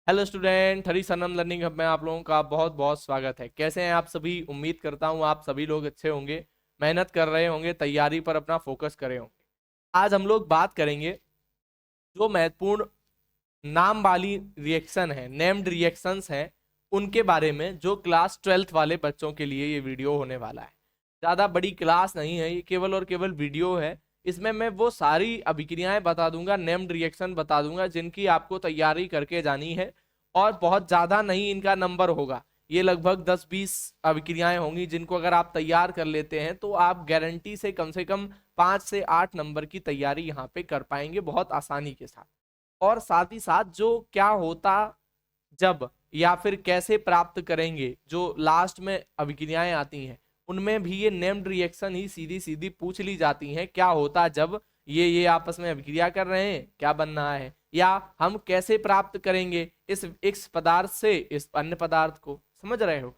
Hello student, हरी सनम learning hub में आप लोगों का बहुत बहुत स्वागत है। कैसे हैं आप सभी? उम्मीद करता हूं आप सभी लोग अच्छे होंगे, मेहनत कर रहे होंगे, तैयारी पर अपना फोकस कर रहे होंगे। आज हम लोग बात करेंगे जो महत्वपूर्ण नाम वाली रिएक्शन है, नेम्ड रिएक्शंस हैं, उनके बारे में, जो क्लास 12th वाले बच्चों के लिए ये वीडियो होने वाला है। ज़्यादा बड़ी क्लास नहीं है, ये केवल और केवल वीडियो है। इसमें मैं वो सारी अभिक्रियाएं बता दूंगा, नेम्ड रिएक्शन बता दूंगा जिनकी आपको तैयारी करके जानी है। और बहुत ज़्यादा नहीं इनका नंबर होगा, ये लगभग 10-20 अभिक्रियाएं होंगी जिनको अगर आप तैयार कर लेते हैं तो आप गारंटी से कम 5 से 8 नंबर की तैयारी यहाँ पे कर पाएंगे बहुत आसानी के साथ। और साथ ही साथ जो क्या होता जब या फिर कैसे प्राप्त करेंगे, जो लास्ट में अभिक्रियाएं आती हैं उनमें भी ये नेम्ड रिएक्शन ही सीधी सीधी पूछ ली जाती हैं। क्या होता जब ये आपस में अभिक्रिया कर रहे हैं, क्या बन रहा है, या हम कैसे प्राप्त करेंगे इस पदार्थ से इस अन्य पदार्थ को। समझ रहे हो?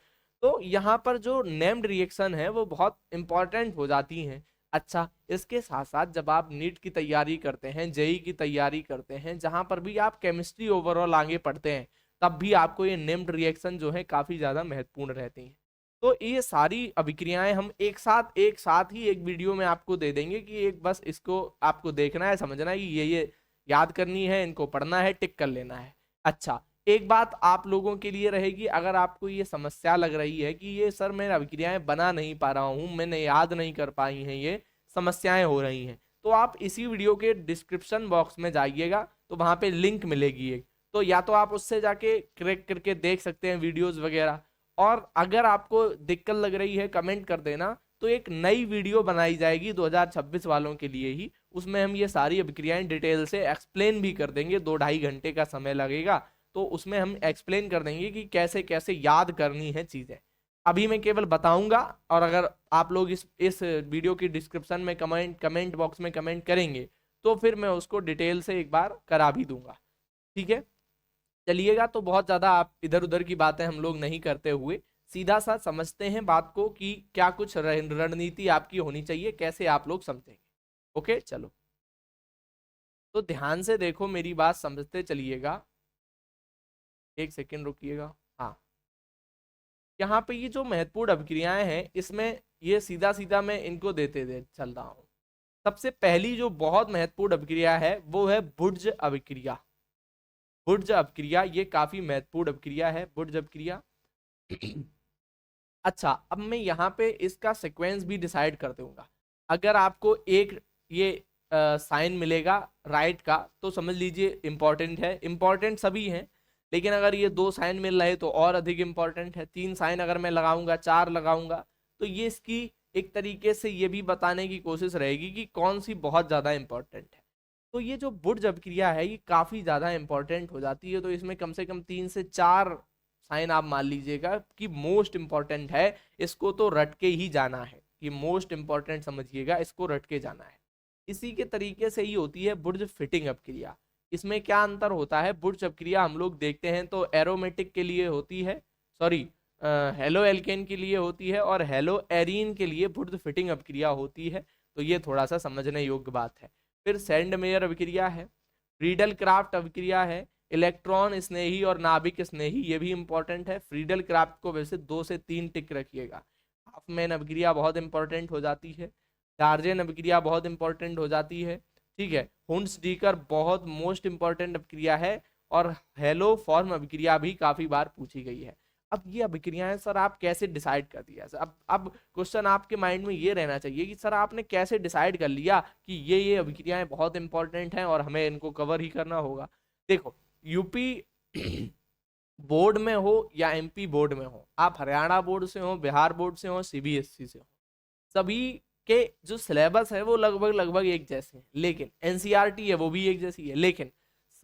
तो यहाँ पर जो नेम्ड रिएक्शन है वो बहुत इंपॉर्टेंट हो जाती हैं। अच्छा, इसके साथ साथ जब आप नीट की तैयारी करते हैं, जेई की तैयारी करते हैं, जहां पर भी आप केमिस्ट्री ओवरऑल आगे पढ़ते हैं, तब भी आपको ये नेम्ड रिएक्शन जो है काफी ज्यादा महत्वपूर्ण रहती हैं। तो ये सारी अभिक्रियाएं हम एक साथ ही एक वीडियो में आपको दे देंगे कि एक बस इसको आपको देखना है, समझना है कि ये याद करनी है, इनको पढ़ना है, टिक कर लेना है। अच्छा, एक बात आप लोगों के लिए रहेगी, अगर आपको ये समस्या लग रही है कि ये सर मैं अभिक्रियाएं बना नहीं पा रहा हूँ, मैंने याद नहीं कर पाई हैं, ये समस्याएं हो रही हैं, तो आप इसी वीडियो के डिस्क्रिप्शन बॉक्स में जाइएगा, तो वहां पे लिंक मिलेगी एक, तो या तो आप उससे जाके क्लिक करके देख सकते हैं वीडियोस वगैरह। और अगर आपको दिक्कत लग रही है कमेंट कर देना, तो एक नई वीडियो बनाई जाएगी 2026 वालों के लिए ही, उसमें हम ये सारी अभिक्रियाएं डिटेल से एक्सप्लेन भी कर देंगे। 2-2.5 घंटे का समय लगेगा, तो उसमें हम एक्सप्लेन कर देंगे कि कैसे कैसे याद करनी है चीजें। अभी मैं केवल बताऊंगा, और अगर आप लोग इस वीडियो की डिस्क्रिप्शन में कमेंट बॉक्स में कमेंट करेंगे तो फिर मैं उसको डिटेल से एक बार करा भी दूंगा। ठीक है, चलिएगा। तो बहुत ज्यादा आप इधर उधर की बातें हम लोग नहीं करते हुए सीधा सा समझते हैं बात को कि क्या कुछ रणनीति आपकी होनी चाहिए, कैसे आप लोग समझेंगे। ओके, चलो तो ध्यान से देखो, मेरी बात समझते चलिएगा। एक सेकेंड रुकिएगा। हाँ, यहाँ पे ये जो महत्वपूर्ण अभिक्रियाएं हैं, इसमें ये सीधा सीधा मैं इनको देते दे चल रहा हूँ। सबसे पहली जो बहुत महत्वपूर्ण अभिक्रिया है वो है बुर्ज अभिक्रिया। बुर्ज अभिक्रिया ये काफी महत्वपूर्ण अभिक्रिया है, बुर्ज अभिक्रिया। अच्छा, अब मैं यहाँ पे इसका सीक्वेंस भी डिसाइड कर दूंगा। अगर आपको एक ये साइन मिलेगा राइट का, तो समझ लीजिए इंपॉर्टेंट है। इंपॉर्टेंट सभी हैं, लेकिन अगर ये 2 साइन मिल रहे तो और अधिक इंपॉर्टेंट है। 3 साइन अगर मैं लगाऊंगा, 4 लगाऊंगा, तो ये इसकी एक तरीके से ये भी बताने की कोशिश रहेगी कि कौन सी बहुत ज्यादा इंपॉर्टेंट है। तो ये जो बुर्ज अभिक्रिया है ये काफी ज्यादा इंपॉर्टेंट हो जाती है, तो इसमें कम से कम 3 से 4 साइन आप मान लीजिएगा कि मोस्ट इंपॉर्टेंट है, इसको तो रट के ही जाना है। कि मोस्ट इंपॉर्टेंट समझिएगा, इसको रट के जाना है। इसी के तरीके से ही होती है बुर्ज फिटिंग अपक्रिया। इसमें क्या अंतर होता है? बुर्ज अपक्रिया हम लोग देखते हैं तो एरोमेटिक के लिए होती है, सॉरी हेलो एल्केन के लिए होती है, और हेलो एरीन के लिए बुर्ज फिटिंग अपक्रिया होती है। तो ये थोड़ा सा समझने योग्य बात है। फिर सैंडमेयर अभिक्रिया है, फ्रीडल क्राफ्ट अभिक्रिया है, इलेक्ट्रॉन स्नेही और नाभिक स्नेही, ये भी इंपॉर्टेंट है। फ्रीडल क्राफ्ट को वैसे 2 से 3 टिक रखिएगा। हाफमैन अभिक्रिया बहुत इंपॉर्टेंट हो जाती है। डार्जेन अभिक्रिया बहुत इंपॉर्टेंट हो जाती है। ठीक है, हुंस डीकर बहुत मोस्ट इंपॉर्टेंट अभिक्रिया है। और हेलो फॉर्म अभिक्रिया भी काफी बार पूछी गई है। अब ये अभिक्रियाएं सर आप कैसे डिसाइड कर दिया? सर अब क्वेश्चन आपके माइंड में ये रहना चाहिए कि सर आपने कैसे डिसाइड कर लिया कि ये अभिक्रियाएं बहुत इंपॉर्टेंट हैं और हमें इनको कवर ही करना होगा। देखो, यूपी बोर्ड में हो या एमपी बोर्ड में हो, आप हरियाणा बोर्ड से हो, बिहार बोर्ड से हो, सीबीएसई से हो, सभी के जो सिलेबस है वो लगभग लगभग एक जैसे हैं। लेकिन एनसीईआरटी है वो भी एक जैसी है, लेकिन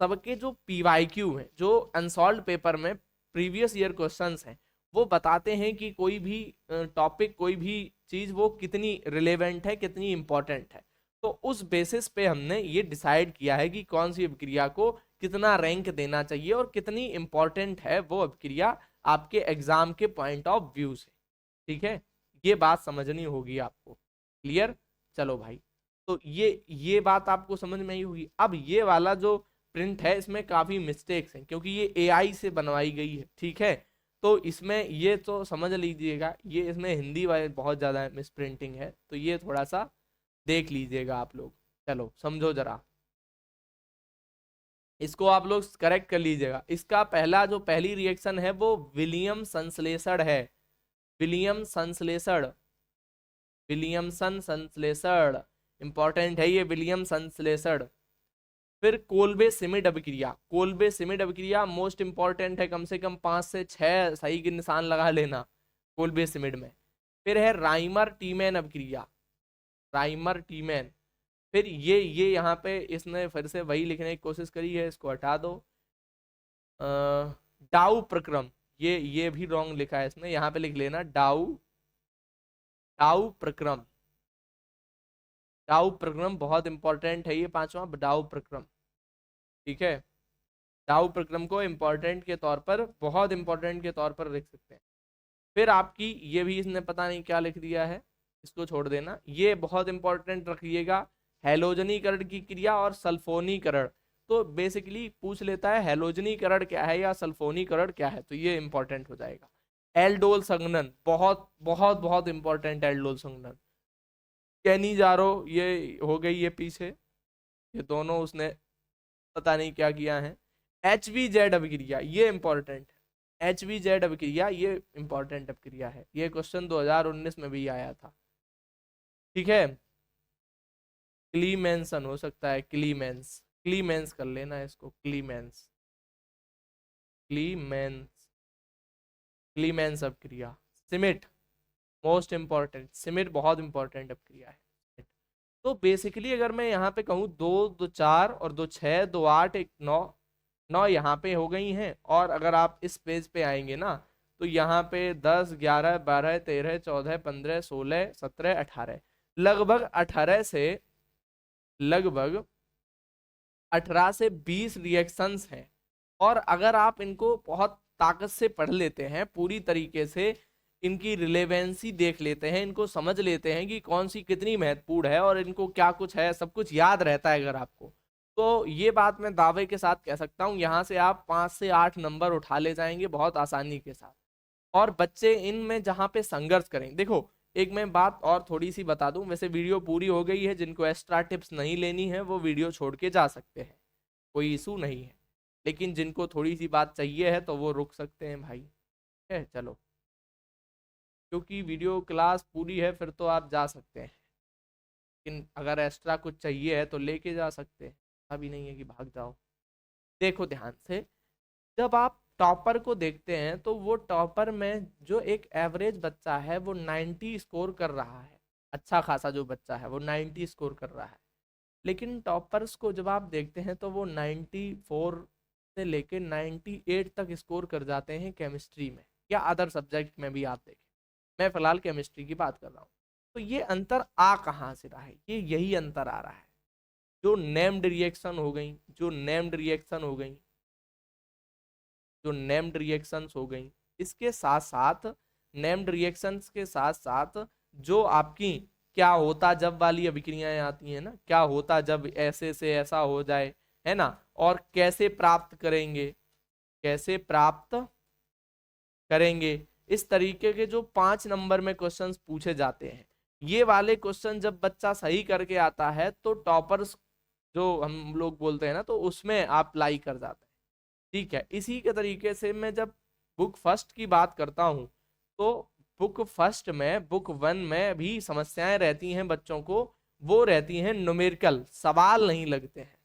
सबके जो पीवाईक्यू हैं, जो अनसॉल्व पेपर में प्रीवियस ईयर क्वेश्चंस हैं, वो बताते हैं कि कोई भी टॉपिक, कोई भी चीज वो कितनी रिलेवेंट है, कितनी इंपॉर्टेंट है। तो उस बेसिस पे हमने ये डिसाइड किया है कि कौन सी अभिक्रिया को कितना रैंक देना चाहिए और कितनी इंपॉर्टेंट है वो अभिक्रिया आपके एग्जाम के पॉइंट ऑफ व्यू से। ठीक है, ये बात समझनी होगी आपको। क्लियर? चलो भाई, तो ये बात आपको समझ में आई होगी। अब ये वाला जो प्रिंट है इसमें काफी मिस्टेक्स हैं, क्योंकि ये एआई से बनवाई गई है, ठीक है। तो इसमें ये तो समझ लीजिएगा, ये इसमें हिंदी वाले बहुत ज्यादा मिस प्रिंटिंग है, तो ये थोड़ा सा देख लीजिएगा आप लोग। चलो समझो जरा, इसको आप लोग करेक्ट कर लीजिएगा। इसका पहला जो पहली रिएक्शन है वो विलियम संश्लेषण है, विलियम संश्लेषण, विलियमसन संश्लेषण इंपॉर्टेंट है ये, विलियम संश्लेषण। फिर कोल्बे सिमिड अभिक्रिया, कोल्बे सिमिड अभिक्रिया मोस्ट इंपॉर्टेंट है, कम से कम 5 से 6 सही के निशान लगा लेना कोल्बे सिमिड में। फिर है राइमर टीमैन अभिक्रिया, राइमर टीमैन। फिर ये यहाँ पे इसने फिर से वही लिखने की कोशिश करी है, इसको हटा दो। डाउ प्रक्रम, ये भी रॉन्ग लिखा है इसने, यहाँ पे लिख लेना डाउ, डाउ प्रक्रम, डाउ प्रक्रम बहुत इंपॉर्टेंट है ये पांचवा, डाउ प्रक्रम, ठीक है। डाउ प्रक्रम को इंपॉर्टेंट के तौर पर, बहुत इंपॉर्टेंट के तौर पर लिख सकते हैं। फिर आपकी ये भी इसने पता नहीं क्या लिख दिया है, इसको छोड़ देना, ये बहुत इंपॉर्टेंट रखिएगा, हैलोजनीकरण की क्रिया और सल्फोनीकरण। तो बेसिकली पूछ लेता है हैलोजनीकरण क्या है या सल्फोनीकरण क्या है, तो ये इंपॉर्टेंट हो जाएगा। एल्डोल संघनन बहुत बहुत बहुत इंपॉर्टेंट, एल्डोल संघनन। कैनिजारो ये हो गई ये पीछे, ये दोनों उसने पता नहीं क्या किया है। HVZ अभिक्रिया ये इंपॉर्टेंट है, HVZ अभिक्रिया ये इंपॉर्टेंट अभिक्रिया है, ये क्वेश्चन 2019 में भी आया था, ठीक है। क्लीमेंसन हो सकता है, क्लीमेंस, क्लीमेंस कर लेना इसको, क्लीमेंस, क्लीमेंस, क्लीमेंस अभिक्रिया। सिमिट मोस्ट इंपॉर्टेंट, सिमिट बहुत इंपॉर्टेंट अभिक्रिया है। तो बेसिकली अगर मैं यहाँ पे कहूँ 2 2 4 और 2 6 2 8 1 9, 9 यहाँ पे हो गई हैं। और अगर आप इस पेज पे आएंगे ना, तो यहाँ पे 10 11 12 13 14 15 16 17 18, लगभग 18 से, लगभग 18 से 20 रिएक्शंस हैं। और अगर आप इनको बहुत ताकत से पढ़ लेते हैं, पूरी तरीके से इनकी रिलेवेंसी देख लेते हैं, इनको समझ लेते हैं कि कौन सी कितनी महत्वपूर्ण है और इनको क्या कुछ है, सब कुछ याद रहता है अगर आपको, तो ये बात मैं दावे के साथ कह सकता हूँ, यहाँ से आप 5 से 8 नंबर उठा ले जाएंगे बहुत आसानी के साथ। और बच्चे इनमें जहाँ पे संघर्ष करें, देखो एक मैं बात और थोड़ी सी बता दूं, वैसे वीडियो पूरी हो गई है, जिनको एक्स्ट्रा टिप्स नहीं लेनी है वो वीडियो छोड़ के जा सकते हैं, कोई इशू नहीं है। लेकिन जिनको थोड़ी सी बात चाहिए है तो वो रुक सकते हैं भाई, है चलो, क्योंकि वीडियो क्लास पूरी है फिर तो आप जा सकते हैं, लेकिन अगर एक्स्ट्रा कुछ चाहिए है तो लेके जा सकते हैं, अभी नहीं है कि भाग जाओ। देखो ध्यान से, जब आप टॉपर को देखते हैं तो वो टॉपर में जो एक एवरेज बच्चा है वो 90 स्कोर कर रहा है, अच्छा खासा जो बच्चा है वो 90 स्कोर कर रहा है। लेकिन टॉपर्स को जब आप देखते हैं तो वो 94 से लेके 98 तक स्कोर कर जाते हैं केमिस्ट्री में या अदर सब्जेक्ट में भी आप देखें, मैं फिलहाल केमिस्ट्री की बात कर रहा हूँ। तो ये अंतर आ कहाँ से रहा है, ये यही अंतर आ रहा है, जो नेम्ड रिएक्शन हो गई, जो नेम्ड रिएक्शन हो गई, जो नेम्ड रिएक्शंस हो गई, इसके साथ साथ, नेम्ड रिएक्शंस के साथ साथ जो आपकी क्या होता जब वाली अभिक्रियाएं आती हैं ना, क्या होता जब ऐसे से ऐसा हो जाए, है ना, और कैसे प्राप्त करेंगे, कैसे प्राप्त करेंगे, इस तरीके के जो 5 नंबर में क्वेश्चंस पूछे जाते हैं, ये वाले क्वेश्चन जब बच्चा सही करके आता है तो टॉपर्स जो हम लोग बोलते हैं ना, तो उसमें आप लाई कर जाते हैं, ठीक है। इसी के तरीके से मैं जब बुक फर्स्ट की बात करता हूं, तो बुक फर्स्ट में, बुक 1 में भी समस्याएं रहती हैं बच्चों को, वो रहती हैं न्यूमेरिकल, सवाल नहीं लगते हैं।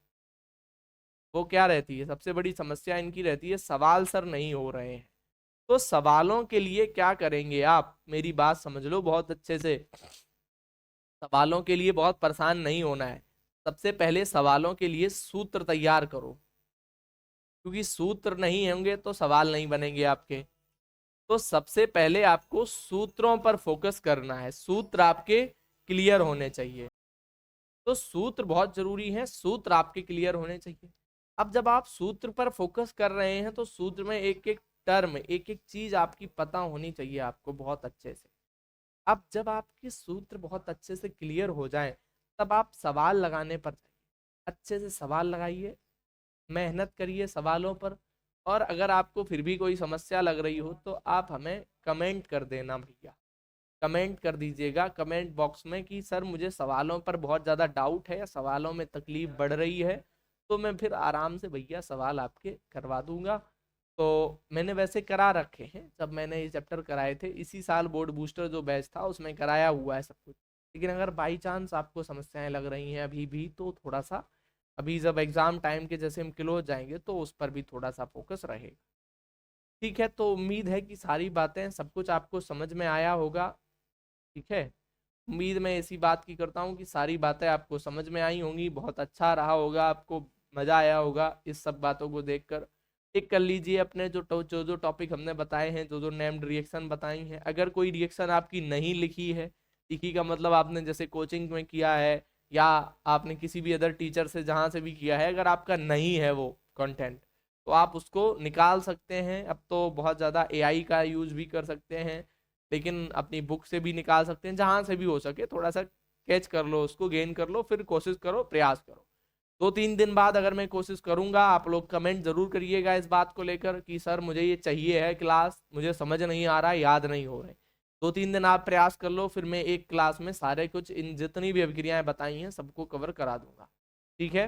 वो क्या रहती है, सबसे बड़ी समस्या इनकी रहती है सवाल सर नहीं हो रहे हैं। तो सवालों के लिए क्या करेंगे आप, मेरी बात समझ लो बहुत अच्छे से, सवालों के लिए बहुत परेशान नहीं होना है। सबसे पहले सवालों के लिए सूत्र तैयार करो, क्योंकि सूत्र नहीं होंगे तो सवाल नहीं बनेंगे आपके। तो सबसे पहले आपको सूत्रों पर फोकस करना है, सूत्र आपके क्लियर होने चाहिए, तो सूत्र बहुत जरूरी है, सूत्र आपके क्लियर होने चाहिए। अब जब आप सूत्र पर फोकस कर रहे हैं तो सूत्र में एक एक टर्म, एक एक चीज आपकी पता होनी चाहिए आपको बहुत अच्छे से। अब जब आपके सूत्र बहुत अच्छे से क्लियर हो जाएं, तब आप सवाल लगाने पर जाइए, अच्छे से सवाल लगाइए, मेहनत करिए सवालों पर। और अगर आपको फिर भी कोई समस्या लग रही हो तो आप हमें कमेंट कर देना भैया, कमेंट कर दीजिएगा कमेंट बॉक्स में कि सर मुझे सवालों पर बहुत ज़्यादा डाउट है या सवालों में तकलीफ बढ़ रही है, तो मैं फिर आराम से भैया सवाल आपके करवा दूंगा। तो मैंने वैसे करा रखे हैं, जब मैंने ये चैप्टर कराए थे इसी साल बोर्ड बूस्टर जो बैच था उसमें कराया हुआ है सब कुछ। लेकिन अगर बाई चांस आपको समस्याएं लग रही हैं अभी भी, तो थोड़ा सा अभी जब एग्जाम टाइम के जैसे हम क्लोज जाएंगे तो उस पर भी थोड़ा सा फोकस रहेगा। ठीक है, तो उम्मीद है कि सारी बातें सब कुछ आपको समझ में आया होगा। ठीक है, उम्मीद मैं इसी बात की करता हूँ कि सारी बातें आपको समझ में आई होंगी, बहुत अच्छा रहा होगा, आपको मजा आया होगा इस सब बातों को देखकर। टिक कर लीजिए अपने जो जो टॉपिक हमने बताए हैं, जो जो नेम्ड रिएक्शन बताई हैं। अगर कोई रिएक्शन आपकी नहीं लिखी है, लिखी का मतलब आपने जैसे कोचिंग में किया है या आपने किसी भी अदर टीचर से जहाँ से भी किया है, अगर आपका नहीं है वो कंटेंट, तो आप उसको निकाल सकते हैं। अब तो बहुत ज़्यादा एआई का यूज भी कर सकते हैं, लेकिन अपनी बुक से भी निकाल सकते हैं, जहां से भी हो सके थोड़ा सा कैच कर लो उसको, गेन कर लो, फिर कोशिश करो, प्रयास करो। 2-3 दिन बाद अगर मैं कोशिश करूंगा, आप लोग कमेंट जरूर करिएगा इस बात को लेकर कि सर मुझे ये चाहिए है क्लास, मुझे समझ नहीं आ रहा, याद नहीं हो रहे। 2-3 दिन आप प्रयास कर लो, फिर मैं एक क्लास में सारे कुछ इन जितनी भी अभिक्रियाएं बताई हैं सबको कवर करा दूंगा। ठीक है,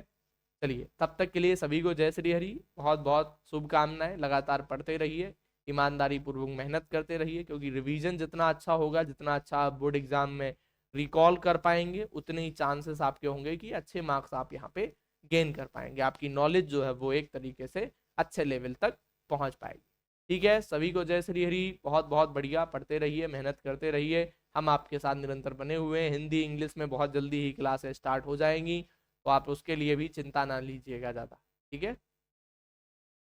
चलिए तब तक के लिए सभी को जय श्री हरि, बहुत बहुत शुभकामनाएं। लगातार पढ़ते रहिए, ईमानदारी पूर्वक मेहनत करते रहिए, क्योंकि रिवीजन जितना अच्छा होगा, जितना अच्छा आप बोर्ड एग्जाम में रिकॉल कर पाएंगे, उतने ही चांसेस आपके होंगे कि अच्छे मार्क्स आप यहाँ पे गेन कर पाएंगे। आपकी नॉलेज जो है वो एक तरीके से अच्छे लेवल तक पहुंच पाएगी। ठीक है, सभी को जय श्री हरि, बहुत बहुत बढ़िया, पढ़ते रहिए, मेहनत करते रहिए, हम आपके साथ निरंतर बने हुए हैं। हिंदी इंग्लिश में बहुत जल्दी ही क्लासेस स्टार्ट हो जाएंगी, तो आप उसके लिए भी चिंता ना लीजिएगा ज़्यादा। ठीक है।